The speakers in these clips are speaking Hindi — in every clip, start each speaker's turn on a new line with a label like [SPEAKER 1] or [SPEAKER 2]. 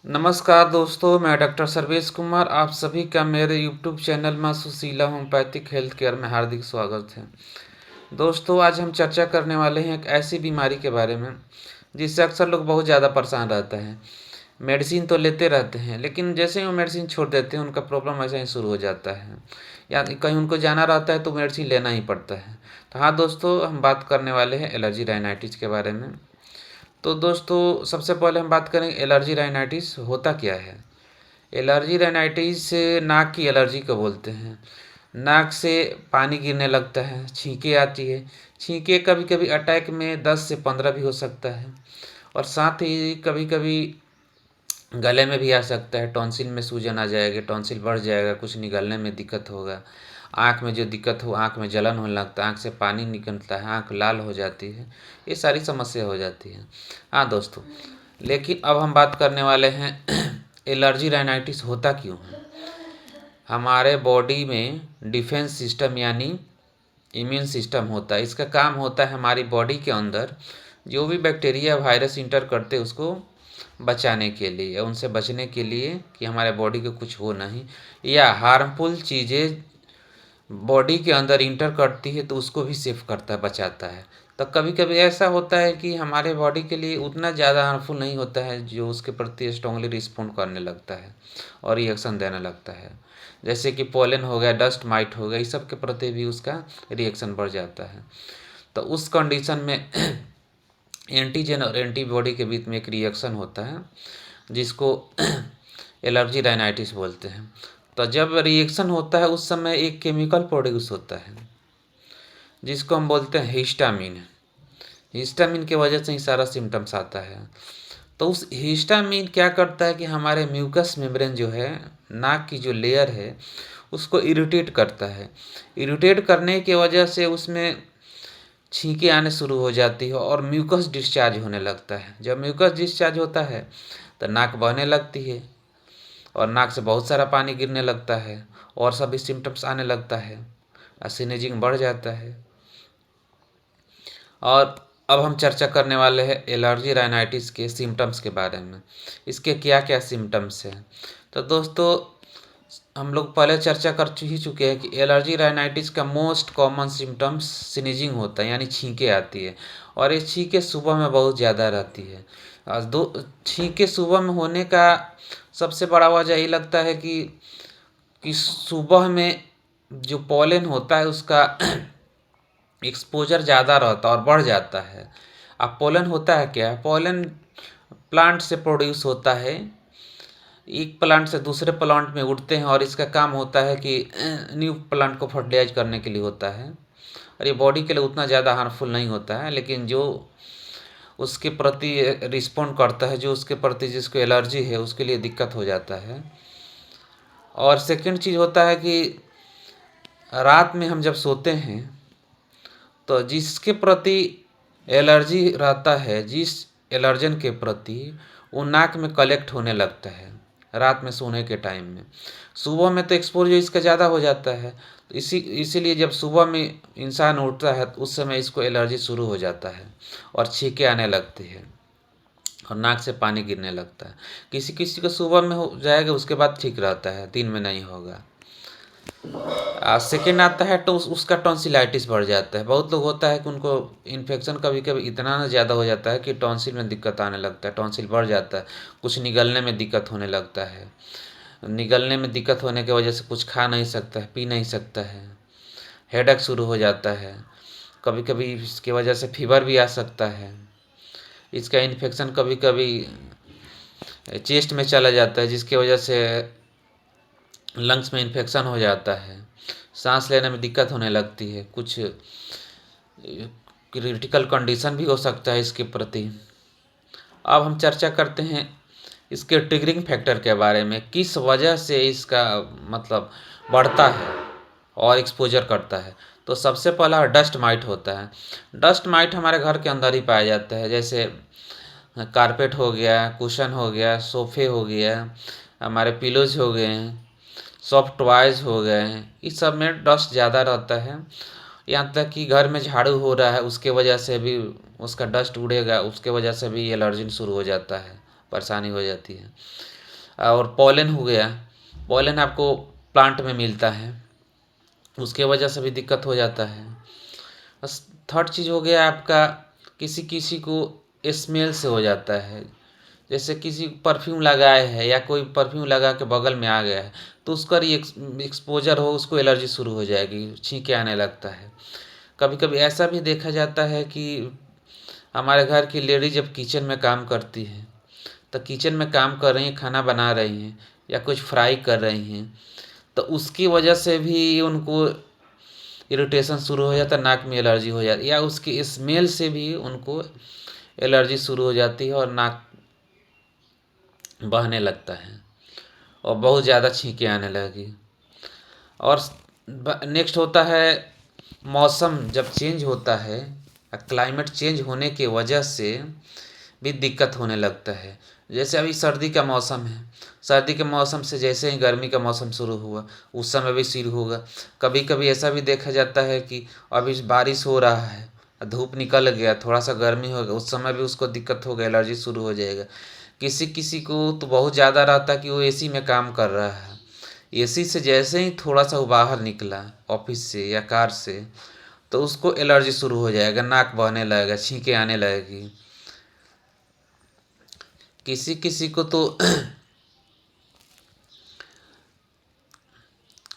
[SPEAKER 1] नमस्कार दोस्तों, मैं डॉक्टर सर्वेश कुमार आप सभी का मेरे यूट्यूब चैनल में सुशीला होम्योपैथिक हेल्थ केयर में हार्दिक स्वागत है। दोस्तों, आज हम चर्चा करने वाले हैं एक ऐसी बीमारी के बारे में जिससे अक्सर लोग बहुत ज़्यादा परेशान रहते हैं। मेडिसिन तो लेते रहते हैं, लेकिन जैसे ही वो मेडिसिन छोड़ देते हैं उनका प्रॉब्लम ऐसा ही शुरू हो जाता है, या कहीं उनको जाना रहता है तो मेडिसिन लेना ही पड़ता है। तो हाँ दोस्तों, हम बात करने वाले हैं एलर्जी राइनाइटिस के बारे में। तो दोस्तों, सबसे पहले हम बात करेंगे एलर्जी राइनाइटिस होता क्या है। एलर्जी राइनाइटिस नाक की एलर्जी को बोलते हैं। नाक से पानी गिरने लगता है, छींके आती है। छींके कभी कभी अटैक में 10 से 15 भी हो सकता है, और साथ ही कभी कभी गले में भी आ सकता है। टॉन्सिल में सूजन आ जाएगी, टॉन्सिल बढ़ जाएगा, कुछ निगलने में दिक्कत होगा। आँख में जो दिक्कत हो, आँख में जलन होने लगता है, आँख से पानी निकलता है, आँख लाल हो जाती है, ये सारी समस्या हो जाती है। हाँ दोस्तों, लेकिन अब हम बात करने वाले हैं एलर्जी राइनाइटिस होता क्यों है। हमारे बॉडी में डिफेंस सिस्टम यानी इम्यून सिस्टम होता है। इसका काम होता है हमारी बॉडी के अंदर जो भी बैक्टीरिया वायरस इंटर करते हैं उसको बचाने के लिए, या उनसे बचने के लिए कि हमारे बॉडी को कुछ हो नहीं, या हार्मफुल चीज़ें बॉडी के अंदर इंटर करती है तो उसको भी सेफ करता है, बचाता है। तो कभी कभी ऐसा होता है कि हमारे बॉडी के लिए उतना ज़्यादा हार्मफुल नहीं होता है, जो उसके प्रति स्ट्रांगली रिस्पॉन्ड करने लगता है और रिएक्शन देने लगता है। जैसे कि पोलन हो गया, डस्ट माइट हो गया, इस सब के प्रति भी उसका रिएक्शन बढ़ जाता है। तो उस कंडीशन में एंटीजन और एंटीबॉडी के बीच में एक रिएक्शन होता है जिसको एलर्जी राइनाइटिस बोलते हैं। तो जब रिएक्शन होता है उस समय एक केमिकल प्रोड्यूस होता है जिसको हम बोलते हैं हिस्टामिन। हिस्टामिन की वजह से ही सारा सिम्टम्स आता है। तो उस हिस्टामिन क्या करता है कि हमारे म्यूकस मेम्ब्रेन जो है, नाक की जो लेयर है, उसको इरिटेट करता है। इरिटेट करने की वजह से उसमें छींके आने शुरू हो जाती है और म्यूकस डिस्चार्ज होने लगता है। जब म्यूकस डिस्चार्ज होता है तो नाक बहने लगती है और नाक से बहुत सारा पानी गिरने लगता है और सभी सिम्टम्स आने लगता है, स्नीजिंग बढ़ जाता है। और अब हम चर्चा करने वाले हैं एलर्जी राइनाइटिस के सिम्टम्स के बारे में। इसके क्या क्या सिम्टम्स हैं। तो दोस्तों, हम लोग पहले चर्चा कर ही चुके हैं कि एलर्जी राइनाइटिस का मोस्ट कॉमन सिम्टम्स स्नीजिंग होता है, यानी छींके आती है। और ये छींके सुबह में बहुत ज़्यादा रहती है। और छींके सुबह में होने का सबसे बड़ा वजह यही लगता है कि सुबह में जो पॉलन होता है उसका एक्सपोजर ज़्यादा रहता है और बढ़ जाता है। अब पोलन होता है क्या, पोलन प्लांट से प्रोड्यूस होता है, एक प्लांट से दूसरे प्लांट में उड़ते हैं और इसका काम होता है कि न्यू प्लांट को फर्टिलाइज करने के लिए होता है। और ये बॉडी के लिए उतना ज़्यादा हार्मफुल नहीं होता है, लेकिन जो उसके प्रति रिस्पॉन्ड करता है, जो उसके प्रति जिसको एलर्जी है, उसके लिए दिक्कत हो जाता है। और सेकंड चीज़ होता है कि रात में हम जब सोते हैं तो जिसके प्रति एलर्जी रहता है, जिस एलर्जन के प्रति, वो नाक में कलेक्ट होने लगता है रात में सोने के टाइम में। सुबह में तो एक्सपोजर इसका ज़्यादा हो जाता है, तो इसीलिए जब सुबह में इंसान उठता है तो उस समय इसको एलर्जी शुरू हो जाता है और छींके आने लगती है और नाक से पानी गिरने लगता है। किसी किसी को सुबह में हो जाएगा, उसके बाद ठीक रहता है, दिन में नहीं होगा। सेकेंड आता है तो उसका टॉन्सिलाइटिस बढ़ जाता है। बहुत लोग होता है कि उनको इन्फेक्शन कभी कभी इतना ना ज़्यादा हो जाता है कि टॉन्सिल में दिक्कत आने लगता है, टॉन्सिल बढ़ जाता है, कुछ निगलने में दिक्कत होने लगता है। निगलने में दिक्कत होने की वजह से कुछ खा नहीं सकता है, पी नहीं सकता है, हेडेक शुरू हो जाता है। कभी कभी इसकी वजह से फीवर भी आ सकता है। इसका इन्फेक्शन कभी कभी चेस्ट में चला जाता है, जिसकी वजह से लंग्स में इन्फेक्शन हो जाता है, सांस लेने में दिक्कत होने लगती है, कुछ क्रिटिकल कंडीशन भी हो सकता है इसके प्रति। अब हम चर्चा करते हैं इसके ट्रिगरिंग फैक्टर के बारे में, किस वजह से इसका मतलब बढ़ता है और एक्सपोजर करता है। तो सबसे पहला डस्ट माइट होता है। डस्ट माइट हमारे घर के अंदर ही पाया जाता है, जैसे कारपेट हो गया, कुशन हो गया, सोफे हो गया, हमारे पिलोज हो गए हैं, सॉफ्ट टॉयज हो गए हैं, इस सब में डस्ट ज़्यादा रहता है। यहाँ तक कि घर में झाड़ू हो रहा है उसके वजह से भी उसका डस्ट उड़ेगा, उसके वजह से भी एलर्जी शुरू हो जाता है, परेशानी हो जाती है। और पॉलन हो गया, पॉलन आपको प्लांट में मिलता है, उसके वजह से भी दिक्कत हो जाता है। बस थर्ड चीज़ हो गया आपका, किसी किसी को स्मेल से हो जाता है। जैसे किसी परफ्यूम लगाए है या कोई परफ्यूम लगा के बगल में आ गया है तो उसका एक्सपोजर हो, उसको एलर्जी शुरू हो जाएगी, छींके आने लगता है। कभी कभी ऐसा भी देखा जाता है कि हमारे घर की लेडी जब किचन में काम करती है, तो किचन में काम कर रही हैं, खाना बना रही हैं या कुछ फ्राई कर रही हैं, तो उसकी वजह से भी उनको इरिटेशन शुरू हो जाता है, नाक में एलर्जी हो जाती है, या उसकी स्मेल से भी उनको एलर्जी शुरू हो जाती है और नाक बहने लगता है और बहुत ज़्यादा छींके आने लगी। और नेक्स्ट होता है, मौसम जब चेंज होता है, क्लाइमेट चेंज होने की वजह से भी दिक्कत होने लगता है। जैसे अभी सर्दी का मौसम है, सर्दी के मौसम से जैसे ही गर्मी का मौसम शुरू हुआ उस समय भी शुरू होगा। कभी कभी ऐसा भी देखा जाता है कि अभी बारिश हो रहा है, धूप निकल गया, थोड़ा सा गर्मी हो गया, उस समय भी उसको दिक्कत होगा, एलर्जी शुरू हो जाएगा। किसी किसी को तो बहुत ज़्यादा रहता है कि वो एसी में काम कर रहा है, एसी से जैसे ही थोड़ा सा वो बाहर निकला ऑफिस से या कार से तो उसको एलर्जी शुरू हो जाएगा, नाक बहने लगेगा, छींके आने लगेगी। किसी किसी को तो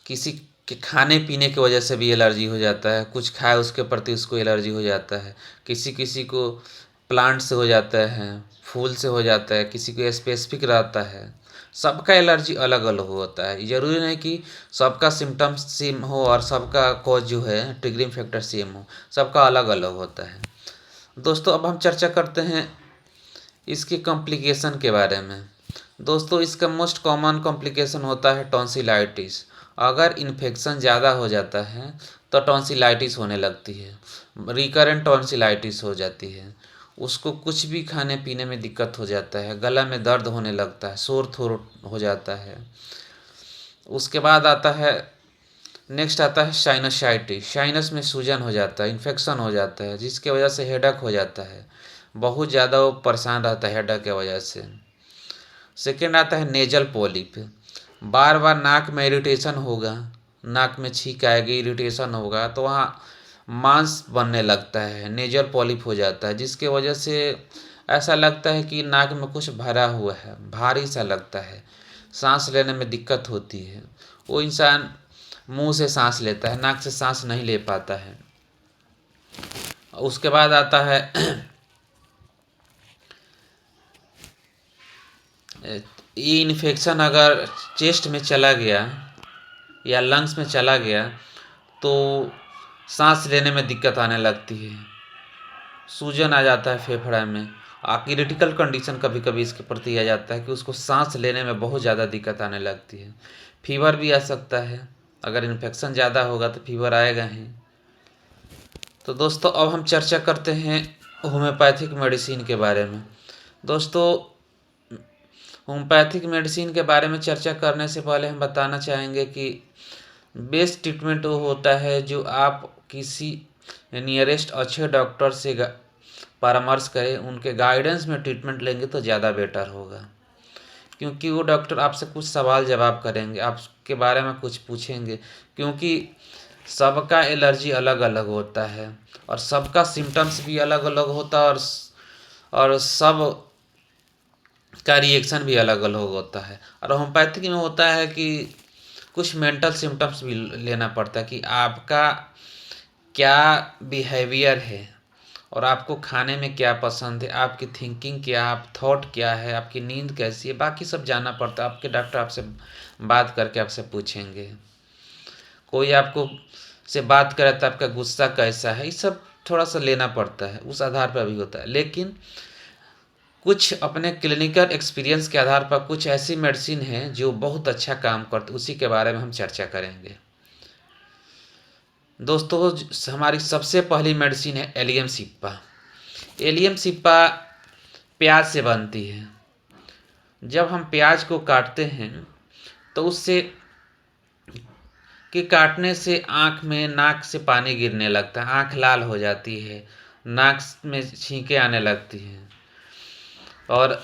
[SPEAKER 1] किसी के खाने पीने की वजह से भी एलर्जी हो जाता है, कुछ खाए उसके प्रति उसको एलर्जी हो जाता है। किसी किसी को प्लांट से हो जाता है, फूल से हो जाता है, किसी को स्पेसिफिक रहता है। सबका एलर्जी अलग अलग होता है, ज़रूरी नहीं कि सबका सिम्टम्स सेम हो और सबका कॉज जो है ट्रिगरिंग फैक्टर सेम हो, सबका अलग अलग होता है। दोस्तों अब हम चर्चा करते हैं इसके कॉम्प्लिकेशन के बारे में। दोस्तों इसका मोस्ट कॉमन कॉम्प्लिकेशन होता है टॉन्सिलाइटिस। अगर इन्फेक्शन ज़्यादा हो जाता है तो टॉन्सिलाइटिस होने लगती है, रिकरेंट टॉन्सिलाइटिस हो जाती है। उसको कुछ भी खाने पीने में दिक्कत हो जाता है, गला में दर्द होने लगता है, शोर थोर हो जाता है। उसके बाद आता है, नेक्स्ट आता है साइनसाइटिस। साइनस में सूजन हो जाता है, इन्फेक्शन हो जाता है, जिसके वजह से हेडेक हो जाता है, बहुत ज़्यादा वो परेशान रहता है हेडेक की वजह से। सेकेंड आता है नेजल पॉलिप। बार बार नाक में इरिटेशन होगा, नाक में छींक आएगी, इरिटेशन होगा तो वहाँ मांस बनने लगता है, नेजल पॉलिप हो जाता है, जिसके वजह से ऐसा लगता है कि नाक में कुछ भरा हुआ है, भारी सा लगता है, सांस लेने में दिक्कत होती है। वो इंसान मुंह से सांस लेता है, नाक से सांस नहीं ले पाता है। उसके बाद आता है ये इन्फेक्शन अगर चेस्ट में चला गया या लंग्स में चला गया तो सांस लेने में दिक्कत आने लगती है, सूजन आ जाता है फेफड़ा में। क्रिटिकल कंडीशन कभी कभी इसके प्रति आ जाता है कि उसको सांस लेने में बहुत ज़्यादा दिक्कत आने लगती है। फीवर भी आ सकता है, अगर इन्फेक्शन ज़्यादा होगा तो फीवर आएगा ही। तो दोस्तों अब हम चर्चा करते हैं होम्योपैथिक मेडिसिन के बारे में। दोस्तों होम्योपैथिक मेडिसिन के बारे में चर्चा करने से पहले हम बताना चाहेंगे कि बेस्ट ट्रीटमेंट वो होता है जो आप किसी नियरेस्ट अच्छे डॉक्टर से परामर्श करें, उनके गाइडेंस में ट्रीटमेंट लेंगे तो ज़्यादा बेटर होगा। क्योंकि वो डॉक्टर आपसे कुछ सवाल जवाब करेंगे, आपके बारे में कुछ पूछेंगे, क्योंकि सबका एलर्जी अलग अलग होता है और सबका सिम्टम्स भी अलग अलग होता है और सब का रिएक्शन भी अलग अलग होता है। और होम्योपैथिक में होता है कि कुछ मेंटल सिम्टम्स भी लेना पड़ता है कि आपका क्या बिहेवियर है और आपको खाने में क्या पसंद है, आपकी थिंकिंग क्या, आप थॉट क्या है, आपकी नींद कैसी है, बाकी सब जानना पड़ता है। आपके डॉक्टर आपसे बात करके आपसे पूछेंगे, कोई आपको से बात करे तो आपका गुस्सा कैसा है, ये सब थोड़ा सा लेना पड़ता है, उस आधार पर भी होता है। लेकिन कुछ अपने क्लिनिकल एक्सपीरियंस के आधार पर कुछ ऐसी मेडिसिन है जो बहुत अच्छा काम करती, उसी के बारे में हम चर्चा करेंगे। दोस्तों हमारी सबसे पहली मेडिसिन है एलियम सिप्पा। एलियम सिप्पा प्याज से बनती है। जब हम प्याज को काटते हैं तो उससे के काटने से आँख में नाक से पानी गिरने लगता है, आँख लाल हो जाती है, नाक में छींके आने लगती हैं और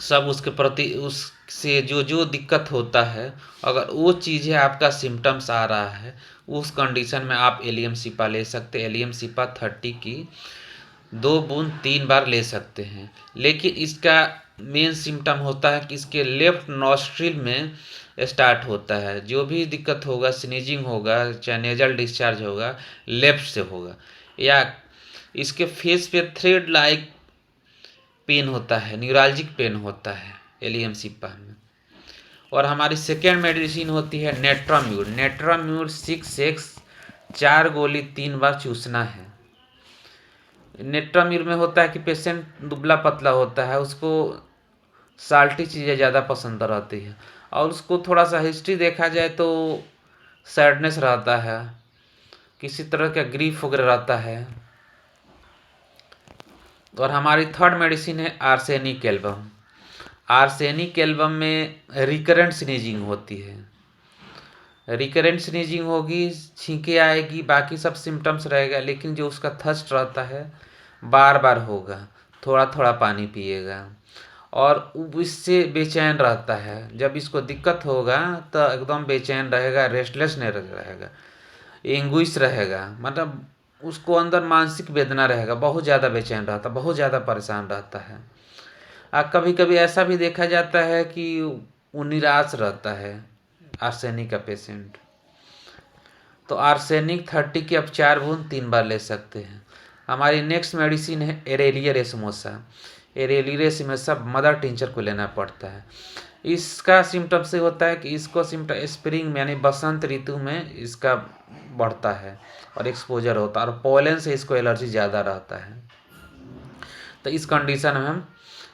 [SPEAKER 1] सब उसके प्रति उससे जो जो दिक्कत होता है, अगर वो चीज़ें आपका सिम्टम्स आ रहा है, उस कंडीशन में आप एलियम सिपा ले सकते हैं। एलियम सिपा 30 की 2 बूंद 3 बार ले सकते हैं। लेकिन इसका मेन सिम्टम होता है कि इसके लेफ्ट नॉस्ट्रिल में स्टार्ट होता है। जो भी दिक्कत होगा, स्नीजिंग होगा, चाहे नेजल डिस्चार्ज होगा, लेफ्ट से होगा। या इसके फेस पे थ्रेड लाइक पेन होता है, न्यूरालजिक पेन होता है एलियम सिपा में। और हमारी सेकेंड मेडिसिन होती है नेट्राम्यूर। नेट्राम्यूर 6x 4 गोली 3 बार चूसना है। नेट्राम्यूर में होता है कि पेशेंट दुबला पतला होता है, उसको साल्टी चीज़ें ज़्यादा पसंद रहती है, और उसको थोड़ा सा हिस्ट्री देखा जाए तो सैडनेस रहता है, किसी तरह का ग्रीफ वगैरह रहता है। और हमारी थर्ड मेडिसिन है आर्सेनिक एल्बम। आर्सेनिक एल्बम में रिकरेंट स्नीजिंग होती है। रिकरेंट स्नीजिंग होगी, छींके आएगी, बाकी सब सिम्टम्स रहेगा, लेकिन जो उसका थर्स्ट रहता है बार बार होगा, थोड़ा थोड़ा पानी पिएगा, और इससे बेचैन रहता है। जब इसको दिक्कत होगा तो एकदम बेचैन रहेगा, रेस्टलेस नहीं रहेगा, एंग्विश रहेगा, मतलब उसको अंदर मानसिक वेदना रहेगा, बहुत ज़्यादा बेचैन रहता, बहुत ज़्यादा परेशान रहता है। कभी कभी ऐसा भी देखा जाता है कि वो निराश रहता है आर्सेनिक का पेशेंट। तो आर्सेनिक 30 की अब 4 बूंद 3 बार ले सकते हैं। हमारी नेक्स्ट मेडिसिन है aralia racemosa. Aralia racemosa mother tincture को लेना पड़ता है। इसका सिम्टम से होता है कि इसको सिम्टम स्प्रिंग में यानी बसंत ऋतु में इसका बढ़ता है और एक्सपोजर होता है, और पोलन से इसको एलर्जी ज़्यादा रहता है। तो इस कंडीशन में हम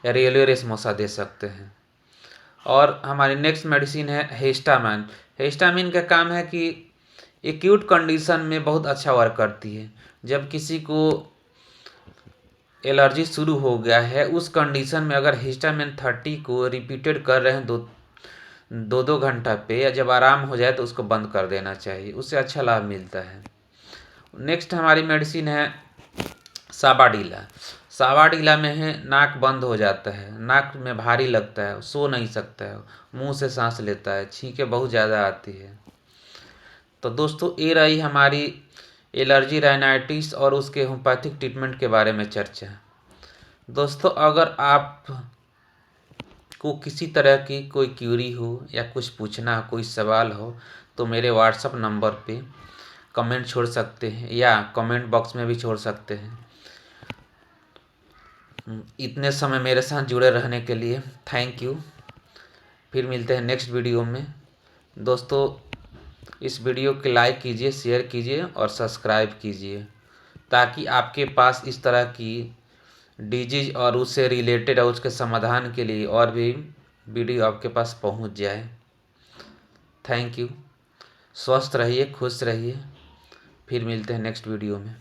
[SPEAKER 1] एरेलिया रेसमोसा दे सकते हैं। और हमारी नेक्स्ट मेडिसिन है हिस्टामिन। हिस्टामिन का काम है कि एक्यूट कंडीशन में बहुत अच्छा वर्क करती है। जब किसी को एलर्जी शुरू हो गया है, उस कंडीशन में अगर हिस्टामिन 30 को रिपीटेड कर रहे हैं दो घंटा पे, या जब आराम हो जाए तो उसको बंद कर देना चाहिए, उससे अच्छा लाभ मिलता है। नेक्स्ट हमारी मेडिसिन है साबाडीला। साबाडीला में है नाक बंद हो जाता है, नाक में भारी लगता है, सो नहीं सकता है, मुंह से सांस लेता है, छींकें बहुत ज़्यादा आती है। तो दोस्तों, ये रही हमारी एलर्जी राइनाइटिस और उसके होम्योपैथिक ट्रीटमेंट के बारे में चर्चा। दोस्तों, अगर आप को किसी तरह की कोई क्यूरी हो या कुछ पूछना हो, कोई सवाल हो, तो मेरे व्हाट्सएप नंबर पे कमेंट छोड़ सकते हैं या कमेंट बॉक्स में भी छोड़ सकते हैं। इतने समय मेरे साथ जुड़े रहने के लिए थैंक यू। फिर मिलते हैं नेक्स्ट वीडियो में। दोस्तों, इस वीडियो को लाइक कीजिए, शेयर कीजिए और सब्सक्राइब कीजिए, ताकि आपके पास इस तरह की डिजीज और उससे रिलेटेड और उसके समाधान के लिए और भी वीडियो आपके पास पहुंच जाए। Thank you. स्वस्थ रहिए, खुश रहिए। फिर मिलते हैं नेक्स्ट वीडियो में।